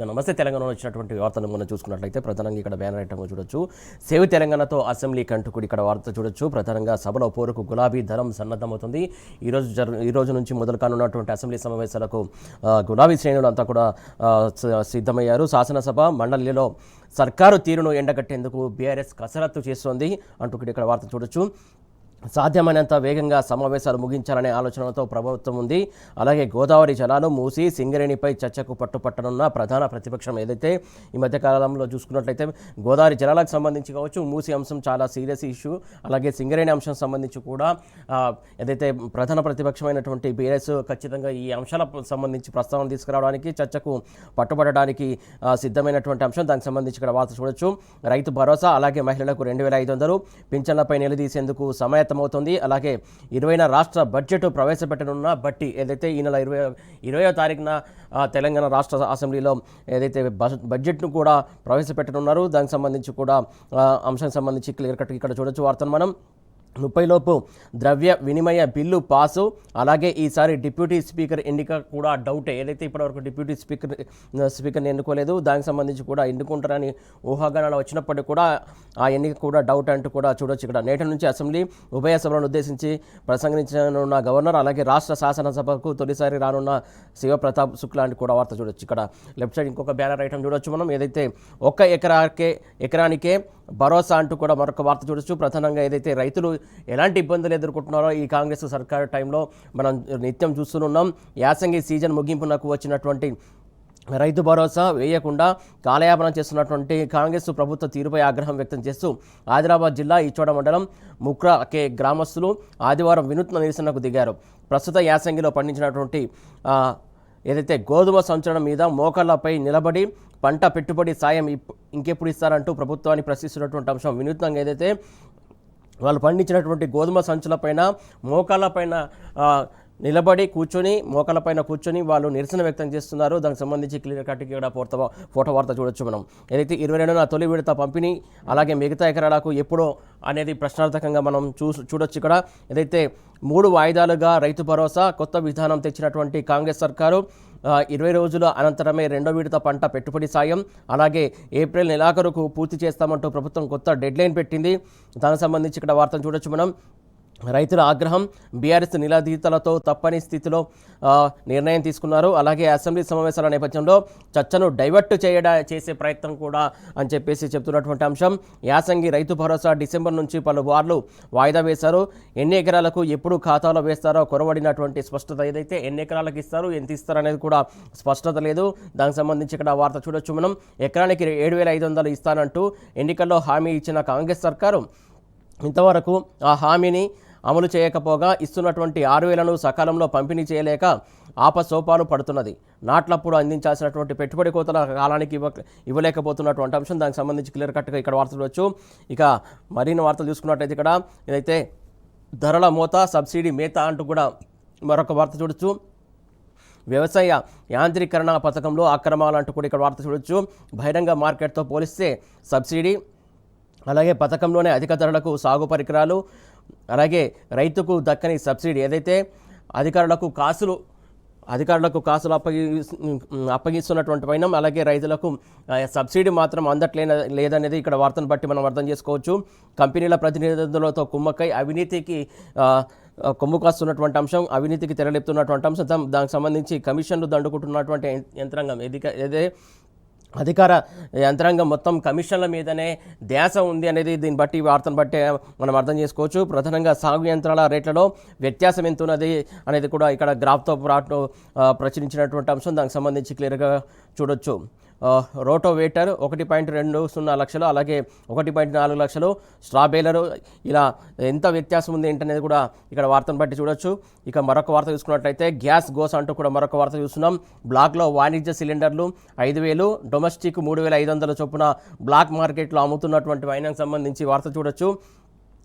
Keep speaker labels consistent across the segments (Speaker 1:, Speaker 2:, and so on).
Speaker 1: ముందుగా నమస్తే తెలంగాణలో వచ్చినటువంటి వార్తను మనం చూసుకున్నట్లయితే ప్రధానంగా ఇక్కడ బ్యానర్ ఐటమ్ చూడొచ్చు. సేవ్ తెలంగాణతో అసెంబ్లీ కంటుకుడి ఇక్కడ వార్త చూడొచ్చు. ప్రధానంగా సభలో పోరుకు గులాబీ దళం సన్నద్ధమవుతుంది. ఈ రోజు నుంచి మొదలు కానున్నటువంటి అసెంబ్లీ సమావేశాలకు గులాబీ శ్రేణులు అంతా కూడా సిద్ధమయ్యారు. శాసనసభ మండలిలో సర్కారు తీరును ఎండగట్టేందుకు బీఆర్ఎస్ కసరత్తు చేస్తోంది అంటూ ఇక్కడ వార్త చూడొచ్చు. సాధ్యమైనంత వేగంగా సమావేశాలు ముగించాలనే ఆలోచనతో ప్రభుత్వం ఉంది. అలాగే గోదావరి జలాలు మూసి సింగరేణిపై చర్చకు పట్టుపట్టనున్న ప్రధాన ప్రతిపక్షం ఏదైతే ఈ మధ్యకాలంలో చూసుకున్నట్లయితే గోదావరి జలాలకు సంబంధించి కావచ్చు, మూసి అంశం చాలా సీరియస్ ఇష్యూ, అలాగే సింగరేణి అంశం సంబంధించి కూడా ఏదైతే ప్రధాన ప్రతిపక్షమైనటువంటి బీఆర్ఎస్ ఖచ్చితంగా ఈ అంశాలకు సంబంధించి ప్రస్తావన తీసుకురావడానికి చర్చకు పట్టుబడడానికి సిద్ధమైనటువంటి అంశం. దానికి సంబంధించి ఇక్కడ వార్త చూడొచ్చు. రైతు భరోసా అలాగే మహిళలకు 2,500 పింఛన్లపై నిలదీసేందుకు అవుతుంది. అలాగే 20న రాష్ట్ర బడ్జెట్ ప్రవేశపెట్టనున్న బట్టి ఏదైతే ఈ నెల 20వ తారీఖున తెలంగాణ రాష్ట్ర అసెంబ్లీలో ఏదైతే బడ్జెట్ను కూడా ప్రవేశపెట్టనున్నారు దానికి సంబంధించి కూడా అంశానికి సంబంధించి క్లియర్ కట్ ఇక్కడ చూడొచ్చు వార్తను మనం. 30 లోపు ద్రవ్య వినిమయ బిల్లు పాసు, అలాగే ఈసారి డిప్యూటీ స్పీకర్ ఎన్నిక కూడా డౌటే. ఏదైతే ఇప్పటివరకు డిప్యూటీ స్పీకర్ని ఎన్నుకోలేదు, దానికి సంబంధించి కూడా ఎన్నుకుంటారని ఊహాగానాలు వచ్చినప్పటికీ కూడా ఆ ఎన్నిక కూడా డౌట్ అంటూ కూడా చూడొచ్చు. ఇక్కడ నేటి నుంచి అసెంబ్లీ ఉభయ సభలను ఉద్దేశించి ప్రసంగించనున్న గవర్నర్, అలాగే రాష్ట్ర శాసనసభకు తొలిసారి రానున్న శివప్రతాప్ శుక్లా అని కూడా వార్త చూడొచ్చు. ఇక్కడ లెఫ్ట్ సైడ్ ఇంకొక బ్యానర్ ఐటమ్ చూడొచ్చు మనం. ఏదైతే 1 ఎకరానికే భరోసా అంటూ కూడా మరొక వార్త చూడొచ్చు. ప్రధానంగా ఏదైతే రైతులు ఎలాంటి ఇబ్బందులు ఎదుర్కొంటున్నారో ఈ కాంగ్రెస్ సర్కారు టైంలో మనం నిత్యం చూస్తున్నాం. యాసంగి సీజన్ ముగింపునకు వచ్చినటువంటి రైతు భరోసా వేయకుండా కాలయాపన చేస్తున్నటువంటి కాంగ్రెస్ ప్రభుత్వ తీరుపై ఆగ్రహం వ్యక్తం చేస్తూ ఆదిలాబాద్ జిల్లా ఈచోడ మండలం ముక్రా గ్రామస్తులు ఆదివారం వినూత్న నిరసనకు దిగారు. ప్రస్తుత యాసంగిలో పండించినటువంటి ఏదైతే గోధుమ సంచలనం మీద మోకాళ్లపై నిలబడి పంట పెట్టుబడి సాయం ఇంకెప్పుడు ఇస్తారంటూ ప్రభుత్వాన్ని ప్రశ్నిస్తున్నటువంటి అంశం. వినూత్నంగా ఏదైతే వాళ్ళు పండించినటువంటి గోధుమ సంచులపైన మోకాళ్ళపైన నిలబడి మోకాళ్ళపైన కూర్చొని వాళ్ళు నిరసన వ్యక్తం చేస్తున్నారు. దానికి సంబంధించి క్లియర్ కట్ ఇక్కడ ఫోటో వార్త చూడొచ్చు మనం. ఏదైతే 22న తొలి విడత పంపిణీ అలాగే మిగతా ఎకరాలకు ఎప్పుడో అనేది ప్రశ్నార్థకంగా మనం చూడొచ్చు. ఇక్కడ ఏదైతే 3 వాయిదాలుగా రైతు భరోసా కొత్త విధానం తెచ్చినటువంటి కాంగ్రెస్ సర్కారు 20 రోజుల అనంతరమే 2వ విడత పంట పెట్టుబడి సాయం అలాగే ఏప్రిల్ నెలాఖరుకు పూర్తి చేస్తామంటూ ప్రభుత్వం కొత్త డెడ్లైన్ పెట్టింది. దానికి సంబంధించి ఇక్కడ వార్తను చూడొచ్చు మనం. రైతుల ఆగ్రహం, బీఆర్ఎస్ నిలదీతలతో తప్పని స్థితిలో నిర్ణయం తీసుకున్నారు. అలాగే అసెంబ్లీ సమావేశాల నేపథ్యంలో చర్చను డైవర్ట్ చేసే ప్రయత్నం కూడా అని చెప్పేసి చెప్తున్నటువంటి అంశం. యాసంగి రైతు భరోసా డిసెంబర్ నుంచి పలువార్లు వాయిదా వేశారు. ఎన్ని ఎకరాలకు ఎప్పుడు ఖాతాలో వేస్తారో కొరవడినటువంటి స్పష్టత ఏదైతే ఎన్ని ఎకరాలకు ఇస్తారు, ఎంత ఇస్తారు అనేది కూడా స్పష్టత లేదు. దానికి సంబంధించి ఇక్కడ వార్త చూడొచ్చు మనం. ఎకరానికి 7,500 ఇస్తానంటూ ఎన్నికల్లో హామీ ఇచ్చిన కాంగ్రెస్ సర్కారు ఇంతవరకు ఆ హామీని అమలు చేయకపోగా ఇస్తున్నటువంటి 6,000ను సకాలంలో పంపిణీ చేయలేక ఆపసోపాలు పడుతున్నది. నాట్లప్పుడు అందించాల్సినటువంటి పెట్టుబడి కోతల కాలానికి ఇవ్వలేకపోతున్నటువంటి అంశం. దానికి సంబంధించి క్లియర్ కట్గా ఇక్కడ వార్త చూడవచ్చు. ఇక మరిన్ని వార్తలు చూసుకున్నట్టయితే ఇక్కడ ఏదైతే ధరల మోత సబ్సిడీ మేత అంటూ కూడా మరొక వార్త చూడొచ్చు. వ్యవసాయ యాంత్రీకరణ పథకంలో అక్రమాలంటూ కూడా ఇక్కడ వార్త చూడొచ్చు. బహిరంగ మార్కెట్తో పోలిస్తే సబ్సిడీ అలాగే పథకంలోనే అధిక ధరలకు సాగు పరికరాలు అలాగే రైతుకు దక్కని సబ్సిడీ ఏదైతే అధికారులకు కాసులు అప్పగిస్తున్నటువంటి పైన అలాగే రైతులకు సబ్సిడీ మాత్రం లేదనేది ఇక్కడ వార్తను బట్టి మనం అర్థం చేసుకోవచ్చు. కంపెనీల ప్రతినిధులతో కుమ్మక్కై అవినీతికి కొమ్ము కాస్తున్నటువంటి అంశం, అవినీతికి తెరలేపుతున్నటువంటి అంశం. దానికి సంబంధించి కమిషన్లు దండుకుంటున్నటువంటి యంత్రాంగం ఏదే అధికార యంత్రాంగం మొత్తం కమిషన్ల మీదనే ధ్యాస ఉంది అనేది దీన్ని బట్టి వార్తను బట్టి మనం అర్థం చేసుకోవచ్చు. ప్రధానంగా సాగు యంత్రాల రేట్లలో వ్యత్యాసం ఎంత ఉన్నది అనేది కూడా ఇక్కడ గ్రాఫ్తో పాటు ప్రచురించినటువంటి అంశం. దానికి సంబంధించి క్లియర్గా చూడొచ్చు. రోటోవేటర్ 1.20 లక్షలు అలాగే 1.4 లక్షలు, స్ట్రాబేలరు ఇలా ఎంత వ్యత్యాసం ఉంది ఏంటనేది కూడా ఇక్కడ వార్తను బట్టి చూడొచ్చు. ఇక మరొక వార్త చూసుకున్నట్లయితే గ్యాస్ గోస్ అంటూ కూడా మరొక వార్త చూస్తున్నాం. బ్లాక్లో వాణిజ్య సిలిండర్లు 5,000, డొమెస్టిక్ 3,500 చొప్పున బ్లాక్ మార్కెట్లో అమ్ముతున్నటువంటి వైనానికి సంబంధించి వార్త చూడొచ్చు.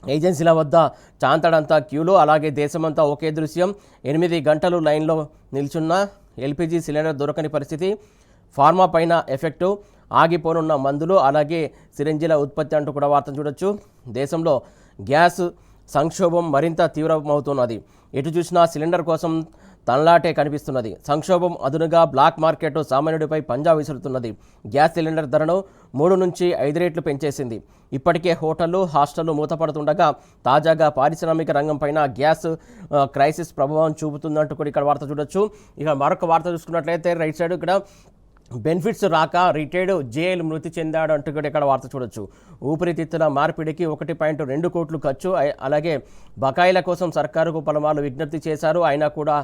Speaker 1: ఏజెన్సీల వద్ద చాంతడంతా క్యూలు, అలాగే దేశమంతా ఒకే దృశ్యం. 8 గంటలు లైన్లో నిల్చున్న ఎల్పిజి సిలిండర్ దొరకని పరిస్థితి. ఫార్మా పైన ఎఫెక్టు, ఆగిపోనున్న మందులు అలాగే సిరింజిల ఉత్పత్తి అంటూ కూడా వార్తను చూడొచ్చు. దేశంలో గ్యాస్ సంక్షోభం మరింత తీవ్రమవుతున్నది. ఎటు చూసినా సిలిండర్ కోసం తనలాటే కనిపిస్తున్నది. సంక్షోభం అదునుగా బ్లాక్ మార్కెట్ సామాన్యుడిపై పంజా విసురుతున్నది. గ్యాస్ సిలిండర్ ధరను 3 నుంచి 5 రెట్లు పెంచేసింది. ఇప్పటికే హోటళ్లు, హాస్టళ్లు మూతపడుతుండగా తాజాగా పారిశ్రామిక రంగంపైన గ్యాస్ క్రైసిస్ ప్రభావం చూపుతుందంటూ కూడా ఇక్కడ వార్త చూడొచ్చు. ఇక మరొక వార్త చూసుకున్నట్లయితే రైట్ సైడ్ ఇక్కడ బెనిఫిట్స్ రాక రిటైర్డ్ జేఎల్ మృతి చెందాడు అంటూ కూడా ఇక్కడ వార్త చూడొచ్చు. ఊపిరితిత్తుల మార్పిడికి 1.2 కోట్లు ఖర్చు. అలాగే బకాయిల కోసం సర్కారుకు పలుమార్లు విజ్ఞప్తి చేశారు. అయినా కూడా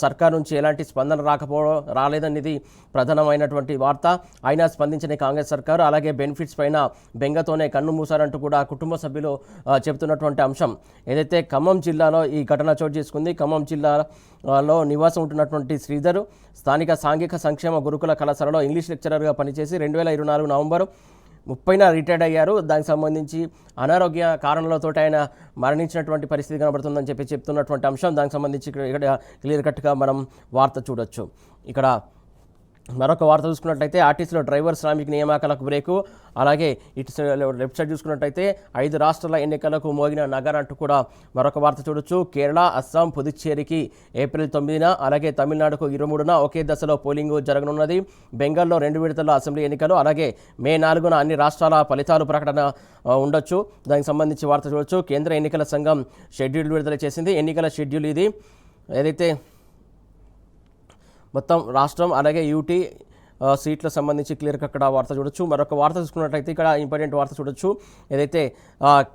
Speaker 1: సర్కారు నుంచి ఎలాంటి స్పందన రాలేదనేది ప్రధానమైనటువంటి వార్త. అయినా స్పందించిన కాంగ్రెస్ సర్కారు అలాగే బెనిఫిట్స్ పైన బెంగతోనే కన్ను మూశారంటూ కూడా కుటుంబ సభ్యులు చెబుతున్నటువంటి అంశం. ఏదైతే ఖమ్మం జిల్లాలో ఈ ఘటన చోటు చేసుకుంది. ఖమ్మం జిల్లాలో నివాసం ఉంటున్నటువంటి శ్రీధర్ స్థానిక సాంఘిక సంక్షేమ గురుకుల కళాశాలలో ఇంగ్లీష్ లెక్చరర్గా పనిచేసి 2024 నవంబర్ 30న రిటైర్డ్ అయ్యారు. దానికి సంబంధించి అనారోగ్య కారణాలతో ఆయన మరణించినటువంటి పరిస్థితి కనబడుతుందని చెప్తున్నటువంటి అంశం. దానికి సంబంధించి ఇక్కడ క్లియర్ కట్గా మనం వార్త చూడొచ్చు. ఇక్కడ మరొక వార్త చూసుకున్నట్లయితే ఆర్టీసీలో డ్రైవర్ శ్రామిక నియామకాలకు బ్రేకు. అలాగే ఇటు లెఫ్ట్ సైడ్ చూసుకున్నట్లయితే 5 రాష్ట్రాల ఎన్నికలకు మోగిన నగర్ అంటూ కూడా మరొక వార్త చూడొచ్చు. కేరళ, అస్సాం, పుదుచ్చేరికి ఏప్రిల్ 9న అలాగే తమిళనాడుకు 23న ఒకే దశలో పోలింగ్ జరగనున్నది. బెంగాల్లో 2 విడతల్లో అసెంబ్లీ ఎన్నికలు. అలాగే మే 4న అన్ని రాష్ట్రాల ఫలితాలు ప్రకటన ఉండొచ్చు. దానికి సంబంధించి వార్త చూడొచ్చు. కేంద్ర ఎన్నికల సంఘం షెడ్యూల్ విడుదల చేసింది. ఎన్నికల షెడ్యూల్ ఇది. ఏదైతే మొత్తం రాష్ట్రం అలాగే యూటీ సీట్లకు సంబంధించి క్లియర్గా అక్కడ వార్త చూడొచ్చు. మరొక వార్త చూసుకున్నట్లయితే ఇక్కడ ఇంపార్టెంట్ వార్త చూడొచ్చు. ఏదైతే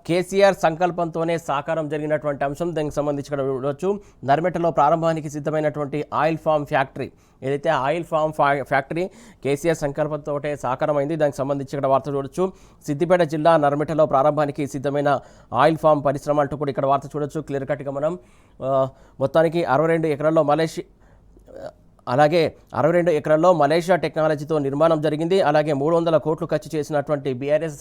Speaker 1: కేసీఆర్ సంకల్పంతోనే సాకారం జరిగినటువంటి అంశం. దానికి సంబంధించి ఇక్కడ చూడొచ్చు. నర్మెటలో ప్రారంభానికి సిద్ధమైనటువంటి ఆయిల్ ఫామ్ ఫ్యాక్టరీ. ఏదైతే ఆయిల్ ఫామ్ ఫ్యాక్టరీ కేసీఆర్ సంకల్పంతో సాకారమైంది. దానికి సంబంధించి ఇక్కడ వార్త చూడొచ్చు. సిద్దిపేట జిల్లా నర్మెటలో ప్రారంభానికి సిద్ధమైన ఆయిల్ ఫామ్ పరిశ్రమ అంటూ కూడా ఇక్కడ వార్త చూడొచ్చు. క్లియర్ కట్గా మనం మొత్తానికి 62 ఎకరాల్లో అలాగే 62 ఎకరాల్లో మలేషియా టెక్నాలజీతో నిర్మాణం జరిగింది. అలాగే 300 కోట్లు ఖర్చు చేసినటువంటి బీఆర్ఎస్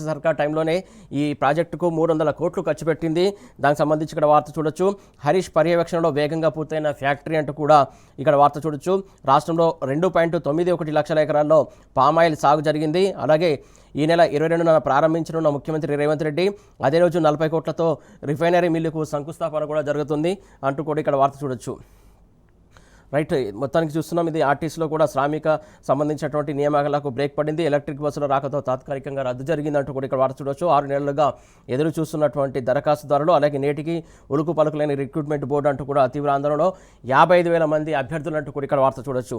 Speaker 1: సర్కార్ టైంలోనే ఈ ప్రాజెక్టుకు 300 కోట్లు ఖర్చు పెట్టింది. దానికి సంబంధించి ఇక్కడ వార్త చూడొచ్చు. హరీష్ పర్యవేక్షణలో వేగంగా పూర్తయిన ఫ్యాక్టరీ అంటూ కూడా ఇక్కడ వార్త చూడొచ్చు. రాష్ట్రంలో 2.91 లక్షల ఎకరాల్లో పామాయిల్ సాగు జరిగింది. అలాగే ఈ నెల 22న ప్రారంభించనున్న ముఖ్యమంత్రి రేవంత్ రెడ్డి అదే రోజు 40 కోట్లతో రిఫైనరీ మిల్లుకు శంకుస్థాపన కూడా జరుగుతుంది అంటూ కూడా ఇక్కడ వార్త చూడొచ్చు. రైట్, మొత్తానికి చూస్తున్నాం. ఇది ఆర్టీసీలో కూడా శ్రామిక సంబంధించినటువంటి నియామకాలకు బ్రేక్ పడింది. ఎలక్ట్రిక్ బస్సుల రాకతో తాత్కాలికంగా రద్దు జరిగిందంటూ కూడా ఇక్కడ వార్త చూడొచ్చు. 6 నెలలుగా ఎదురు చూస్తున్నటువంటి దరఖాస్తుదారులు అలాగే నేటికి ఉలుకు పలుకులేని రిక్రూట్మెంట్ బోర్డు అంటూ కూడా తీవ్ర ఆందోళనలో 55,000 మంది అభ్యర్థులు అంటూ కూడా ఇక్కడ వార్త చూడొచ్చు.